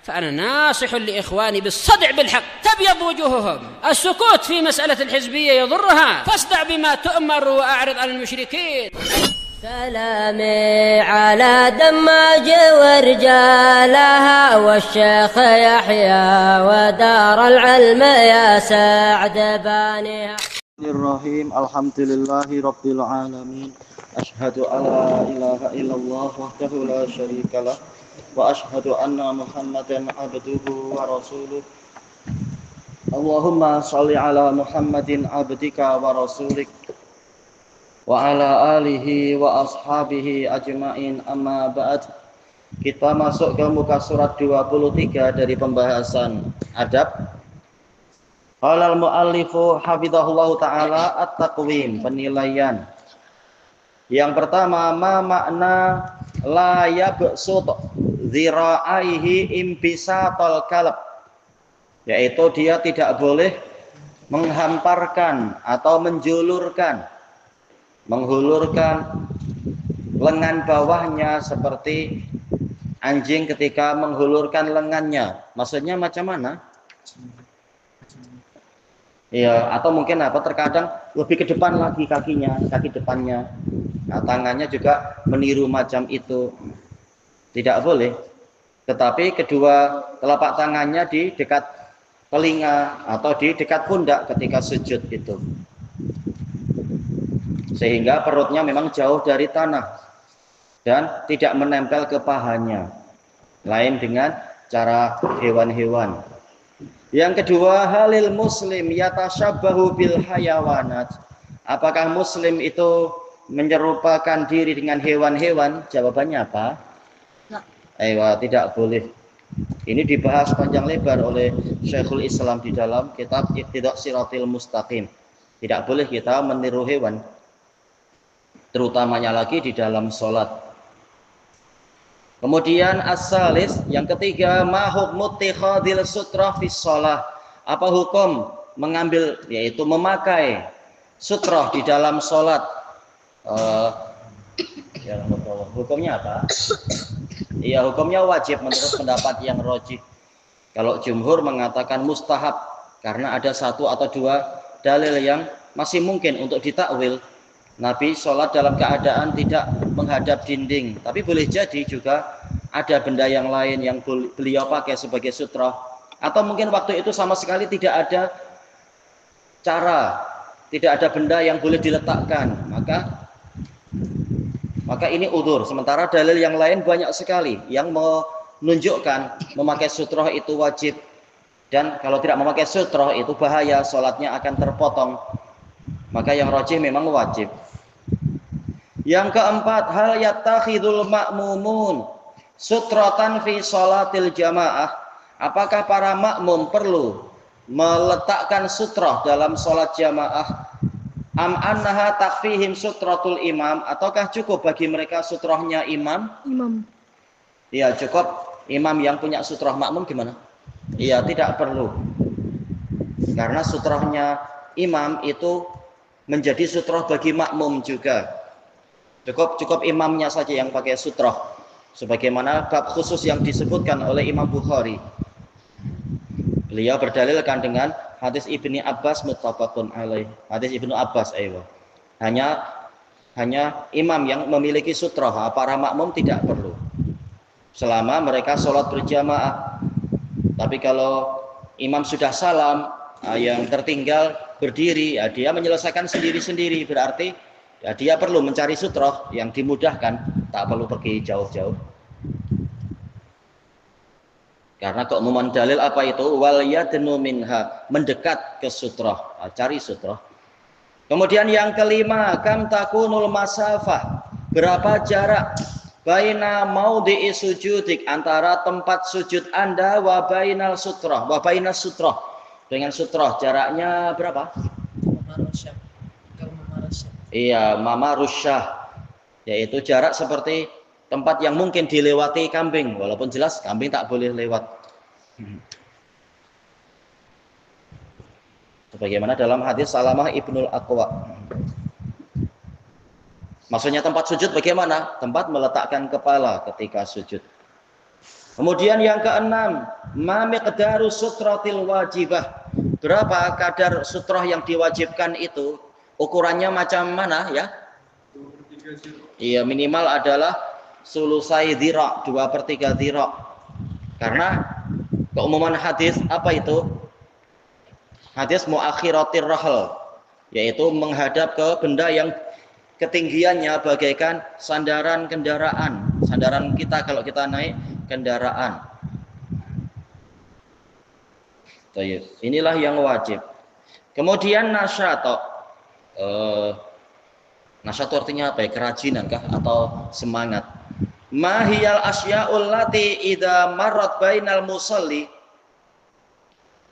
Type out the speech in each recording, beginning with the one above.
فأنا ناصح لإخواني بالصدع بالحق تبيض وجوههم. السكوت في مسألة الحزبية يضرها، فاصدع بما تؤمر وأعرض عن المشركين. سلامي على دماج ورجالها والشيخ يحيى ودار العلم يا سعد بانيها. الرحيم الحمد لله رب العالمين أشهد أن لا إله إلا الله وحده لا شريك له وأشهد أن محمدا عبده ورسوله اللهم صل على محمد عبدك ورسولك وعلى آله وأصحابه أجمعين amma ba'd. Kita masuk ke muka surat 23 dari pembahasan adab. Qala al-muallifu hafizahullahu ta'ala at-taqwim, penilaian. Yang pertama, ma makna la yabsut dzira'aihi imbisatal kalb, yaitu dia tidak boleh menghamparkan atau menghulurkan lengan bawahnya seperti anjing ketika menghulurkan lengannya. Maksudnya macam mana? Ya, atau mungkin terkadang lebih ke depan lagi kakinya, kaki depannya. Nah, tangannya juga meniru macam itu. Tidak boleh. Tetapi kedua telapak tangannya di dekat telinga atau di dekat pundak ketika sujud itu. Sehingga perutnya memang jauh dari tanah dan tidak menempel ke pahanya. Lain dengan cara hewan-hewan. Yang kedua, halil muslim yatashabbahu bil hayawanat. Apakah muslim itu menyerupakan diri dengan hewan-hewan? Jawabannya apa? Tidak boleh. Ini dibahas panjang lebar oleh Syekhul Islam di dalam kitab Iqtidas Shiratil Mustaqim. Tidak boleh kita meniru hewan, terutamanya lagi di dalam sholat. Kemudian as-salis, yang ketiga, ma hukmu ittikhadil sutrah fi shalah. Apa hukum mengambil, yaitu memakai sutrah di dalam sholat? Hukumnya apa? Iya, hukumnya wajib menurut pendapat yang rajih. Kalau jumhur mengatakan mustahab karena ada satu atau dua dalil yang masih mungkin untuk ditakwil. Nabi sholat dalam keadaan tidak menghadap dinding, tapi boleh jadi juga ada benda yang lain yang beliau pakai sebagai sutrah, atau mungkin waktu itu sama sekali tidak ada tidak ada benda yang boleh diletakkan, maka ini udzur. Sementara dalil yang lain banyak sekali yang menunjukkan memakai sutrah itu wajib, dan kalau tidak memakai sutrah itu bahaya, sholatnya akan terpotong. Maka yang rajih memang wajib. Yang keempat, hal yattakhidul ma'mumun sutratan fi sholatil jamaah. Apakah para makmum perlu meletakkan sutrah dalam sholat jamaah? Am annaha takfihim sutratul imam, ataukah cukup bagi mereka sutrahnya imam? Iya, cukup. Imam yang punya sutrah, makmum gimana? Iya, tidak perlu. Karena sutrahnya imam itu menjadi sutrah bagi makmum juga. Cukup imamnya saja yang pakai sutrah, sebagaimana bab khusus yang disebutkan oleh Imam Bukhari. Beliau berdalilkan dengan hadis Ibnu Abbas muttafaqun alaih. Hadis Ibnu Abbas, hanya imam yang memiliki sutrah, para makmum tidak perlu selama mereka sholat berjamaah. Tapi kalau imam sudah salam, yang tertinggal berdiri, dia menyelesaikan sendiri-sendiri, berarti dia perlu mencari sutrah yang dimudahkan, tak perlu pergi jauh-jauh. Karena keumuman dalil apa itu? Wal yadnu minha, mendekat ke sutrah, cari sutrah. Kemudian yang kelima, kam takunul masafah, berapa jarak baina maudhi'i sujudik, antara tempat sujud Anda wa bainal sutrah, wa bainas sutrah, dengan sutrah jaraknya berapa? Iya, mamarusyah, yaitu jarak seperti tempat yang mungkin dilewati kambing, walaupun jelas kambing tak boleh lewat. Sebagaimana dalam hadis Salamah ibnul Aqwa. Maksudnya tempat sujud bagaimana? Tempat meletakkan kepala ketika sujud. Kemudian yang keenam, ma miqdaru sutratil wajibah. Berapa kadar sutrah yang diwajibkan itu? Ukurannya macam mana ya? Iya, minimal adalah sulusai dhira', 2/3 dhira'. Karena keumuman hadis apa itu? Hadis muakhiratir rahl, yaitu menghadap ke benda yang ketinggiannya bagaikan sandaran kendaraan. Sandaran kita kalau kita naik kendaraan. Inilah yang wajib. Kemudian nasyato. Nasyato artinya apa ya? Kerajinan kah atau semangat? Mahiyal asya'ul lati idza marrat bainal musalli.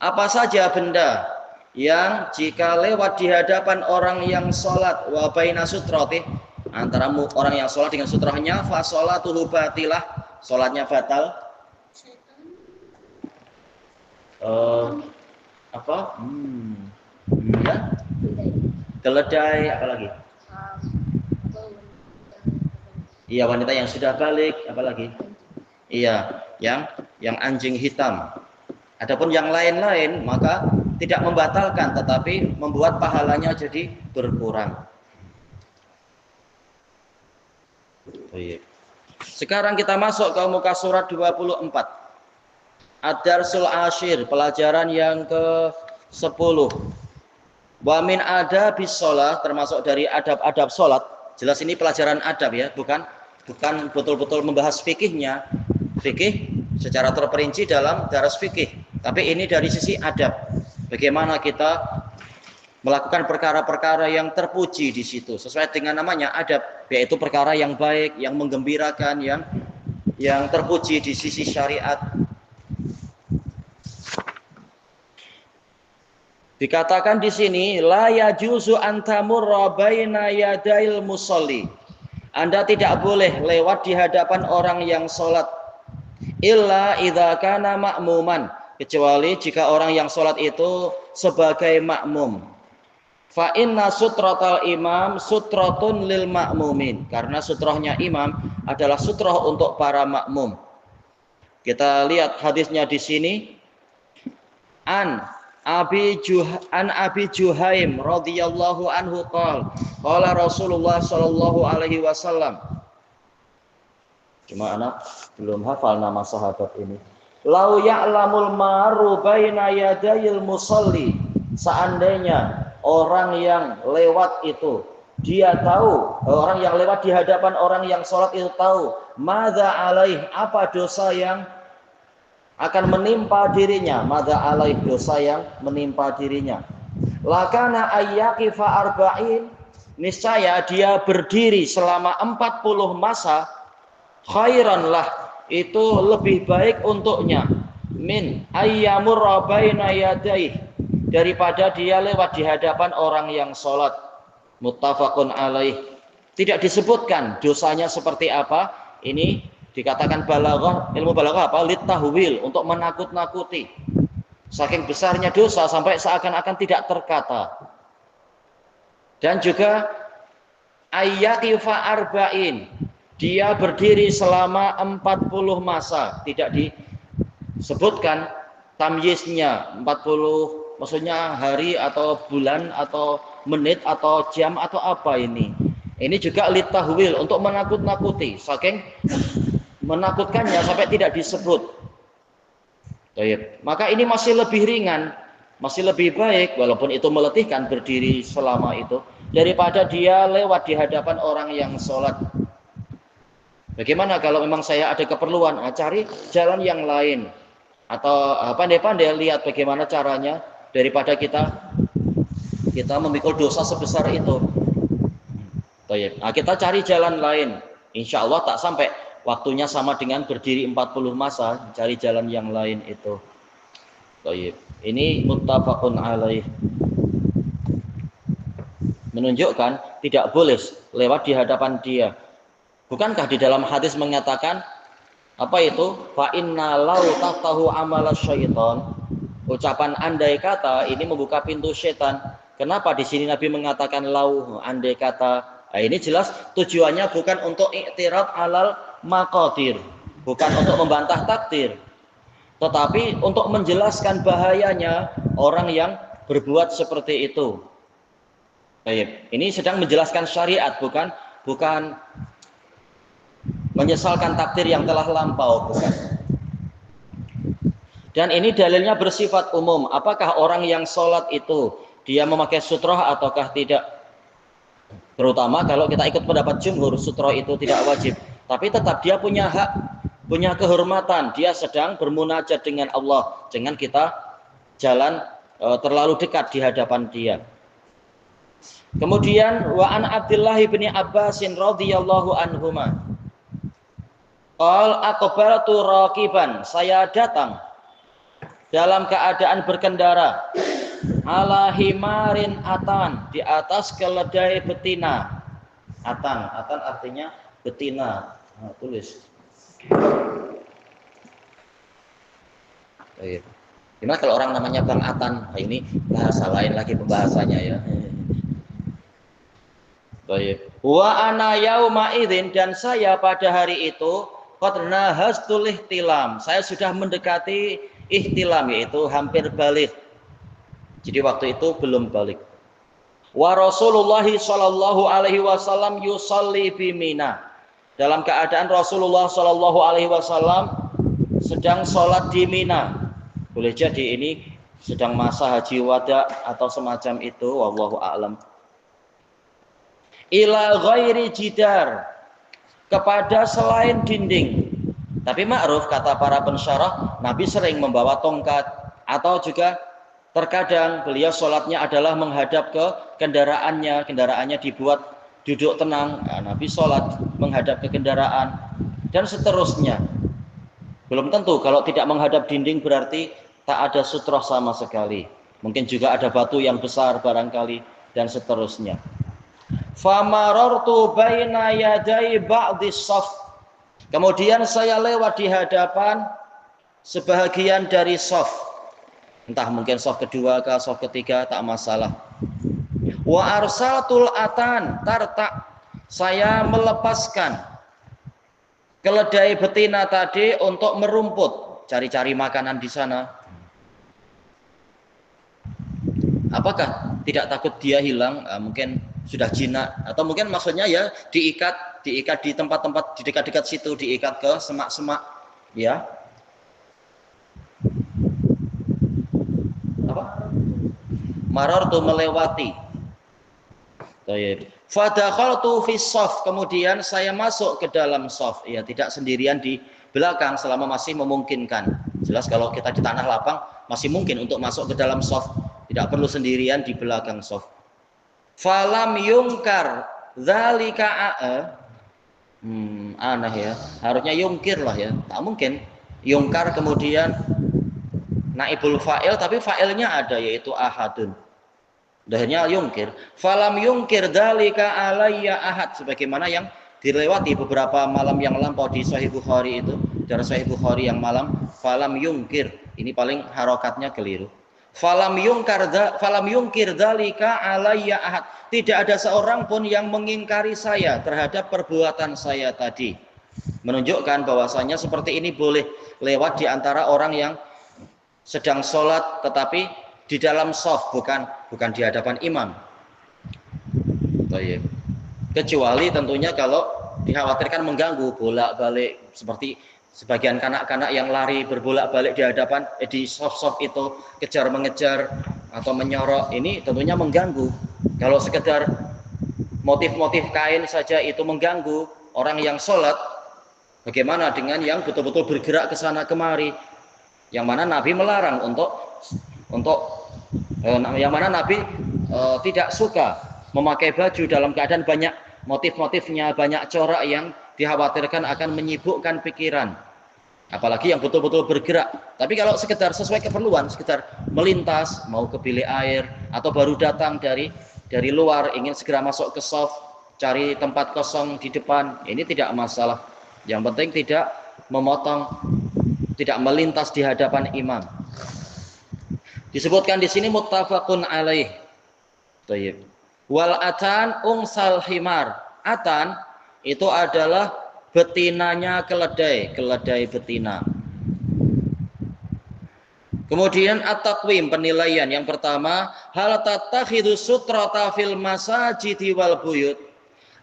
Apa saja benda yang jika lewat di hadapan orang yang sholat wa baina sutrati, antara orang yang sholat dengan sutrahnya, fa sholatuhu batilah, sholatnya batal. Apa? Ya. Keledai, apa lagi? Iya, wanita yang sudah balik, apa lagi? Iya, yang anjing hitam. Adapun yang lain-lain maka tidak membatalkan, tetapi membuat pahalanya jadi berkurang. Sekarang kita masuk ke muka surat 24. Ad-Darsul Ashir, pelajaran yang ke-10. Wa min adabis shalah, termasuk dari adab-adab salat. Jelas ini pelajaran adab ya, bukan betul-betul membahas fikihnya. Fikih secara terperinci dalam daras fikih, tapi ini dari sisi adab. Bagaimana kita melakukan perkara-perkara yang terpuji di situ sesuai dengan namanya adab, yaitu perkara yang baik, yang menggembirakan, yang terpuji di sisi syariat. Dikatakan di sini la yajuzu antamurra baina yadail musalli. Anda tidak boleh lewat di hadapan orang yang sholat illa idza kana ma'muman, kecuali jika orang yang sholat itu sebagai makmum. Fa inna sutratal imam sutratun lil ma'mumin, karena sutrahnya imam adalah sutrah untuk para makmum. Kita lihat hadisnya di sini. An Abi Juhaim radhiyallahu anhu qala Rasulullah sallallahu alaihi wasallam. Cuma anak belum hafal nama sahabat ini. Lau ya'lamul maru baina yadayil musalli, seandainya orang yang lewat itu dia tahu, orang yang lewat di hadapan orang yang sholat itu tahu, madza alaih, apa dosa yang akan menimpa dirinya, madza alaih, dosa yang menimpa dirinya. Lakana ayyaqifa arba'in, niscaya dia berdiri selama 40 masa, khairan lah, itu lebih baik untuknya, min ayyamurra baina yadaih, daripada dia lewat di hadapan orang yang sholat. Muttafaqun alaih. Tidak disebutkan dosanya seperti apa. Ini dikatakan balaghah, ilmu balaghah apa? Litahwil, untuk menakut-nakuti. Saking besarnya dosa sampai seakan-akan tidak terkata. Dan juga ayyaqifa arba'in, dia berdiri selama 40 masa. Tidak disebutkan tamyiznya 40, maksudnya hari atau bulan atau menit atau jam atau apa ini. Ini juga litahwil, untuk menakut-nakuti. Saking menakutkannya sampai tidak disebut. Maka ini masih lebih ringan, masih lebih baik, walaupun itu meletihkan berdiri selama itu, daripada dia lewat di hadapan orang yang sholat. Bagaimana kalau memang saya ada keperluan, cari jalan yang lain, atau pandai-pandai lihat bagaimana caranya, daripada kita memikul dosa sebesar itu. Nah, kita cari jalan lain, insya Allah tak sampai waktunya sama dengan berdiri 40 masa, cari jalan yang lain itu. Ini muttafaqun alaih. Menunjukkan tidak boleh lewat di hadapan dia. Bukankah di dalam hadis mengatakan apa itu? Fa inna lau taftahu amalas syaitan. Ucapan andai kata ini membuka pintu setan. Kenapa di sini Nabi mengatakan lau, andai kata? Nah, ini jelas tujuannya bukan untuk i'tirad alal maqadir, bukan untuk membantah takdir, tetapi untuk menjelaskan bahayanya orang yang berbuat seperti itu. Baik, ini sedang menjelaskan syariat, bukan menyesalkan takdir yang telah lampau, bukan. Dan ini dalilnya bersifat umum. Apakah orang yang sholat itu dia memakai sutroh ataukah tidak? Terutama kalau kita ikut pendapat jumhur, sutroh itu tidak wajib. Tapi tetap dia punya hak, punya kehormatan. Dia sedang bermunajat dengan Allah. Jangan kita jalan terlalu dekat di hadapan dia. Kemudian wa an Abdullah bin Abbas radhiyallahu anhuma. Qal aqbaltu raqiban, saya datang dalam keadaan berkendara ala himarin atan, di atas keledai betina. Atan artinya betina. Nah, tulis. Gimana kalau orang namanya Bang Atan? Nah, ini bahasa lain lagi pembahasannya ya. Baik. Wa ana yauma idzin, dan saya pada hari itu qad nahastul ihtilam. Saya sudah mendekati ihtilam, yaitu hampir balik. Jadi waktu itu belum balik. Wa Rasulullah sallallahu alaihi wasallam yusalli bi Mina. Dalam keadaan Rasulullah sallallahu alaihi wasallam sedang sholat di Mina. Boleh jadi ini sedang masa haji wada atau semacam itu, wallahu a'lam. Ila ghairi jidar, kepada selain dinding. Tapi ma'ruf, kata para pensyarah, Nabi sering membawa tongkat, atau juga terkadang beliau sholatnya adalah menghadap ke kendaraannya dibuat duduk tenang. Nah, Nabi sholat menghadap ke kendaraan dan seterusnya. Belum tentu kalau tidak menghadap dinding berarti tak ada sutroh sama sekali. Mungkin juga ada batu yang besar barangkali dan seterusnya. Famarartu baina yaday ba'dis shaf. Kemudian saya lewat di hadapan sebahagian dari shaf. Entah mungkin shaf kedua ke shaf ketiga, tak masalah. Wa arsaltul atan tarta. Saya melepaskan keledai betina tadi untuk merumput, cari-cari makanan di sana. Apakah tidak takut dia hilang? Mungkin sudah jinak, atau mungkin maksudnya ya diikat di tempat-tempat di dekat-dekat situ, diikat ke semak-semak, ya. Apa? Marartu, melewati. Baik. Fadakhaltu fi shaf, kemudian saya masuk ke dalam shaf, ya, tidak sendirian di belakang selama masih memungkinkan. Jelas kalau kita di tanah lapang masih mungkin untuk masuk ke dalam shaf, tidak perlu sendirian di belakang shaf. Falam yungkar dzalika aneh ya, harusnya yungkir lah ya, tak mungkin yungkar kemudian naibul fa'il tapi fa'ilnya ada yaitu ahadun. Akhirnya yungkir. Falam yungkir dzalika alayya ahad, sebagaimana yang dilewati beberapa malam yang lampau di Sahih Bukhari itu, dari Sahih Bukhari yang malam. Falam yungkir, ini paling harokatnya keliru. Falam yungkir dzalika alayya ahad, tidak ada seorang pun yang mengingkari saya terhadap perbuatan saya tadi. Menunjukkan bahwasanya seperti ini boleh lewat di antara orang yang sedang sholat tetapi di dalam shaf, bukan di hadapan imam. Kecuali tentunya kalau dikhawatirkan mengganggu, bolak-balik seperti sebagian kanak-kanak yang lari berbolak-balik di hadapan di shaf-shaf itu, kejar mengejar atau menyorok, ini tentunya mengganggu. Kalau sekedar motif-motif kain saja itu mengganggu orang yang sholat, bagaimana dengan yang betul-betul bergerak ke sana kemari, yang mana Nabi melarang yang mana Nabi tidak suka memakai baju dalam keadaan banyak motif-motifnya, banyak corak yang dikhawatirkan akan menyibukkan pikiran, apalagi yang betul-betul bergerak. Tapi kalau sekedar sesuai keperluan, sekedar melintas, mau ke bilik air atau baru datang dari luar ingin segera masuk ke shaf, cari tempat kosong di depan, ini tidak masalah. Yang penting tidak memotong, tidak melintas di hadapan imam. Disebutkan di sini muttafaqun alaih. Wal atan ungsal himar. Atan itu adalah betinanya keledai, keledai betina. Kemudian at-taqwim, penilaian. Yang pertama, hal tattakhidhu sutrata fil masajidi wal buyut.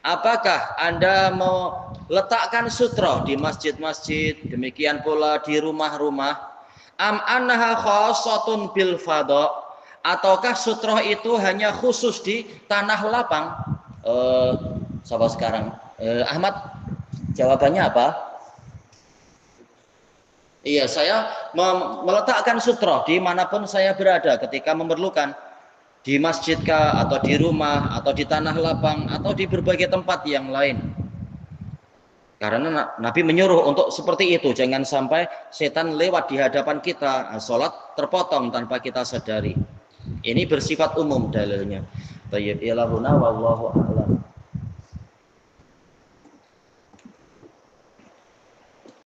Apakah Anda mau letakkan sutra di masjid-masjid, demikian pula di rumah-rumah? Am annaha khassatun bil fadha, ataukah sutra itu hanya khusus di tanah lapang? Siapa sekarang? Ahmad, jawabannya apa? Iya, saya meletakkan sutra dimanapun saya berada ketika memerlukan, di masjid kah, atau di rumah, atau di tanah lapang, atau di berbagai tempat yang lain. Karena Nabi menyuruh untuk seperti itu, jangan sampai setan lewat di hadapan kita, sholat terpotong tanpa kita sadari. Ini bersifat umum dalilnya. Tayyib ilahuna wallahu a'lam.